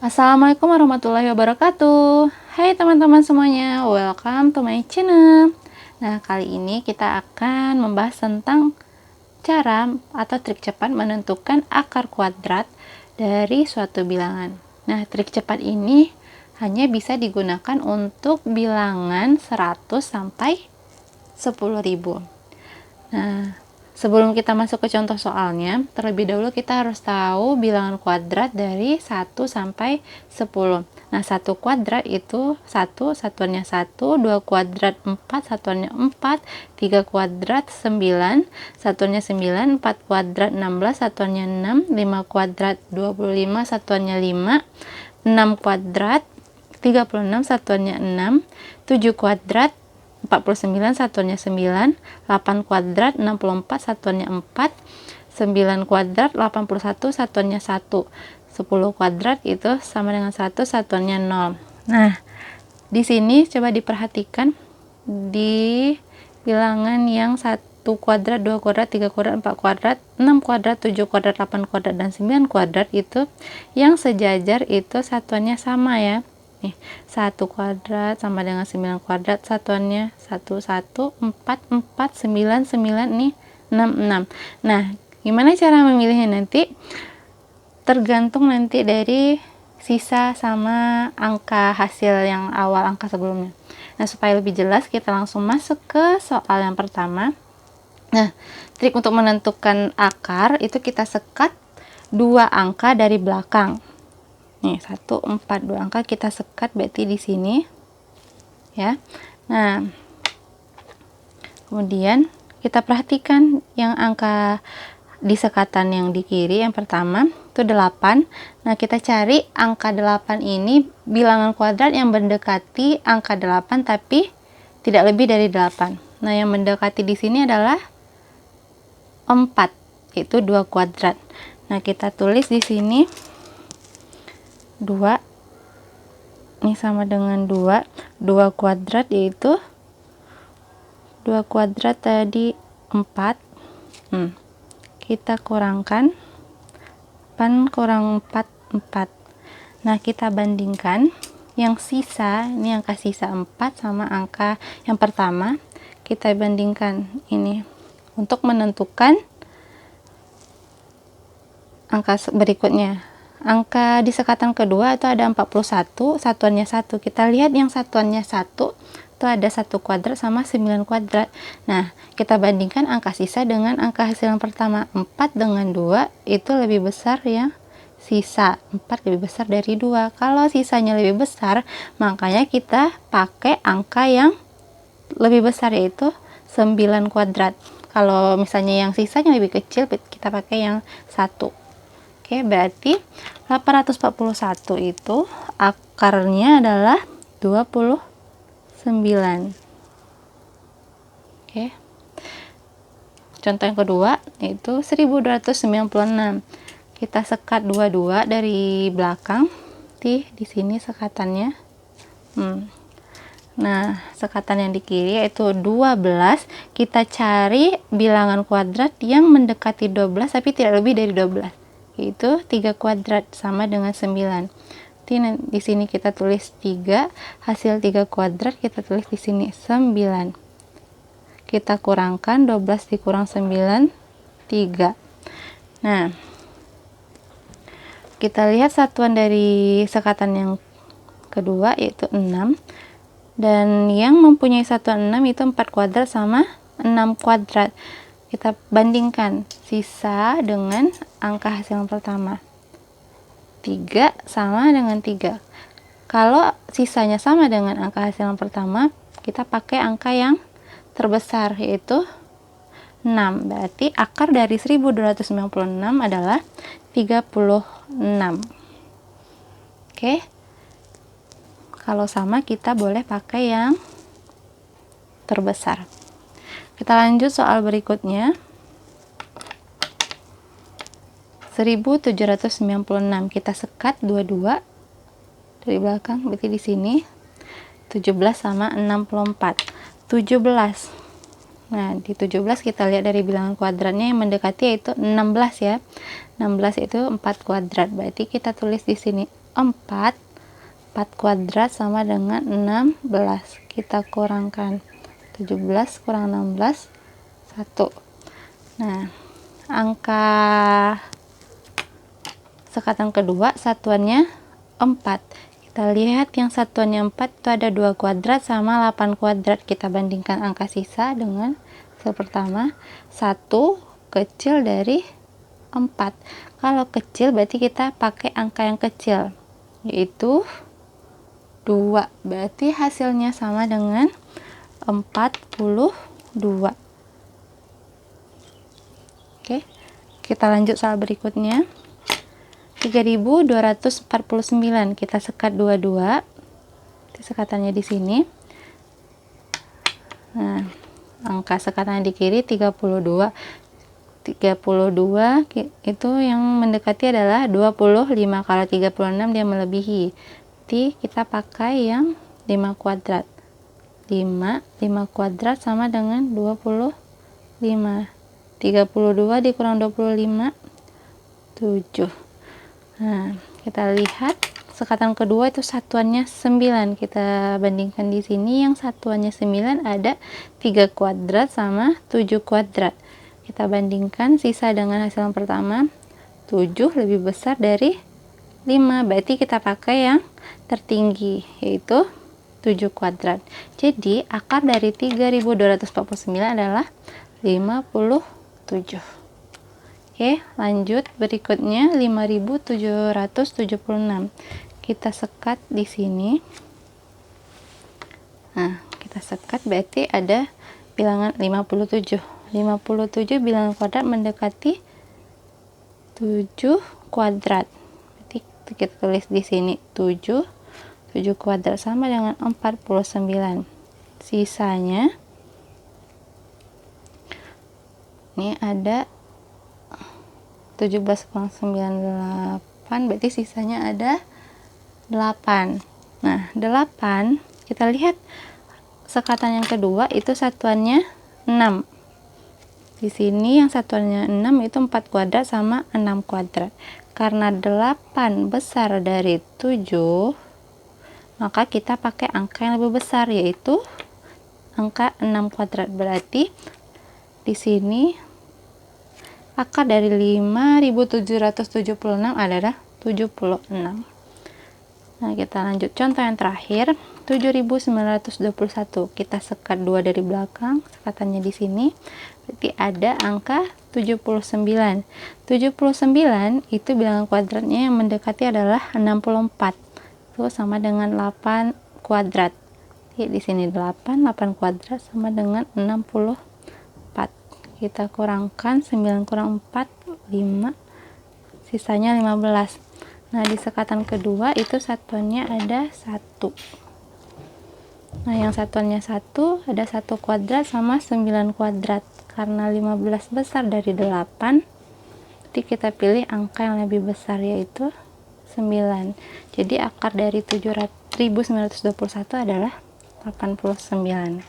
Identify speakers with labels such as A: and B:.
A: Assalamualaikum warahmatullahi wabarakatuh. Hai teman-teman semuanya, welcome to my channel. Nah, kali ini kita akan membahas tentang cara atau trik cepat menentukan akar kuadrat dari suatu bilangan. Nah, trik cepat ini hanya bisa digunakan untuk bilangan 100 sampai 10.000. Nah, sebelum kita masuk ke contoh soalnya, terlebih dahulu kita harus tahu bilangan kuadrat dari 1 sampai 10. Nah, 1 kuadrat itu 1, satuannya 1, 2 kuadrat 4, satuannya 4, 3 kuadrat 9, satuannya 9, 4 kuadrat 16, satuannya 6, 5 kuadrat 25, satuannya 5, 6 kuadrat 36, satuannya 6, 7 kuadrat 49, satuannya 9, 8 kuadrat 64, satuannya 4, 9 kuadrat 81, satuannya 1, 10 kuadrat itu sama dengan 100, satuannya 0. Nah, di sini coba diperhatikan di bilangan yang 1 kuadrat, 2 kuadrat, 3 kuadrat, 4 kuadrat, 6 kuadrat, 7 kuadrat, 8 kuadrat, dan 9 kuadrat itu yang sejajar itu satuannya sama ya. Nih, 1 kuadrat sama dengan 9 kuadrat, satuannya 1, 1, 4, 4, 9, 9, nih 6, 6. Nah, gimana cara memilihnya nanti? Tergantung nanti dari sisa sama angka hasil yang awal, angka sebelumnya. Nah, supaya lebih jelas kita langsung masuk ke soal yang pertama. Nah, trik untuk menentukan akar itu kita sekat 2 angka dari belakang. Nih, 1, 4, 2 angka kita sekat berarti di sini. Ya. Nah, kemudian kita perhatikan yang angka di sekatan yang di kiri yang pertama itu 8. Nah, kita cari angka 8 ini bilangan kuadrat yang mendekati angka 8 tapi tidak lebih dari 8. Nah, yang mendekati di sini adalah 4, itu 2 kuadrat. Nah, kita tulis di sini 2 ini sama dengan 2 kuadrat yaitu 2 kuadrat tadi 4. Kita kurangkan 8 kurang 4, 4. Nah, kita bandingkan yang sisa, ini angka sisa 4 sama angka yang pertama, kita bandingkan ini untuk menentukan angka berikutnya. Angka di sekatan kedua itu ada 41, satuannya 1. Kita lihat yang satuannya 1 itu ada 1 kuadrat sama 9 kuadrat. Nah, kita bandingkan angka sisa dengan angka hasil yang pertama. 4 dengan 2 itu lebih besar ya. Sisa 4 lebih besar dari 2. Kalau sisanya lebih besar, makanya kita pakai angka yang lebih besar yaitu 9 kuadrat. Kalau misalnya yang sisanya lebih kecil, kita pakai yang 1. Oke, berarti 841 itu akarnya adalah 29. Oke. Contoh yang kedua yaitu 1296. Kita sekat 22 dari belakang. Di sini sekatannya. Nah, sekatan yang di kiri yaitu 12. Kita cari bilangan kuadrat yang mendekati 12 tapi tidak lebih dari 12. Itu 3 kuadrat sama dengan 9. Di sini kita tulis 3, hasil 3 kuadrat kita tulis di sini 9. Kita kurangkan 12 dikurang 9, 3. Nah, kita lihat satuan dari sekatan yang kedua yaitu 6. Dan yang mempunyai satuan 6 itu 4 kuadrat sama 6 kuadrat. Kita bandingkan sisa dengan angka hasil yang pertama. 3 sama dengan 3. Kalau sisanya sama dengan angka hasil yang pertama, kita pakai angka yang terbesar yaitu 6. Berarti akar dari 1296 adalah 36. Oke. Kalau sama kita boleh pakai yang terbesar. Kita lanjut soal berikutnya. 1796 kita sekat 22 dari belakang, berarti di sini 17 sama 64. 17. Nah, di 17 kita lihat dari bilangan kuadratnya yang mendekati yaitu 16 ya. 16 itu 4 kuadrat. Berarti kita tulis di sini 4. 4 kuadrat sama dengan 16. Kita kurangkan 17 kurang 16, 1. Nah, angka sekatan kedua satuannya 4. Kita lihat yang satuannya 4 itu ada 2 kuadrat sama 8 kuadrat. Kita bandingkan angka sisa dengan sel pertama. 1 kecil dari 4. Kalau kecil berarti kita pakai angka yang kecil, yaitu 2. Berarti hasilnya sama dengan 42. Oke, kita lanjut soal berikutnya. 3249 kita sekat 22. Sekatannya di sini. Nah, angka sekatannya di kiri 32. 32 itu yang mendekati adalah 25. Kalau 36 dia melebihi. Jadi kita pakai yang 5 kuadrat. 5 kuadrat sama dengan 25. 32 dikurang 25, 7. Nah, kita lihat sekatan kedua itu satuannya 9. Kita bandingkan di sini, yang satuannya 9 ada 3 kuadrat sama 7 kuadrat. Kita bandingkan sisa dengan hasil yang pertama. 7 lebih besar dari 5, berarti kita pakai yang tertinggi, yaitu 7 kuadrat. Jadi akar dari 3249 adalah 57. Oke, lanjut berikutnya 5776. Kita sekat di sini. Nah, kita sekat berarti ada bilangan 57. 57 bilangan kuadrat mendekati 7 kuadrat. Berarti kita tulis di sini 7 kuadrat sama dengan 49. Sisanya ini ada 17 kurang 98, berarti sisanya ada 8. Nah, 8 kita lihat sekatan yang kedua itu satuannya 6. Di sini yang satuannya 6 itu 4 kuadrat sama 6 kuadrat. Karena 8 besar dari 7, maka kita pakai angka yang lebih besar, yaitu angka 6 kuadrat. Berarti di sini akar dari 5776 adalah 76. Nah, kita lanjut contoh yang terakhir, 7921. Kita sekat 2 dari belakang, sekatannya di sini. Berarti ada angka 79. 79 itu bilangan kuadratnya yang mendekati adalah 64. Itu sama dengan 8 kuadrat. Jadi di sini 8 kuadrat sama dengan 64. Kita kurangkan 9 kurang 4, 5. Sisanya 15. Nah, di sekatan kedua itu satuannya ada 1. Nah, yang satuannya 1 ada 1 kuadrat sama 9 kuadrat. Karena 15 besar dari 8, jadi kita pilih angka yang lebih besar, yaitu 9. Jadi akar dari 7921 adalah 89.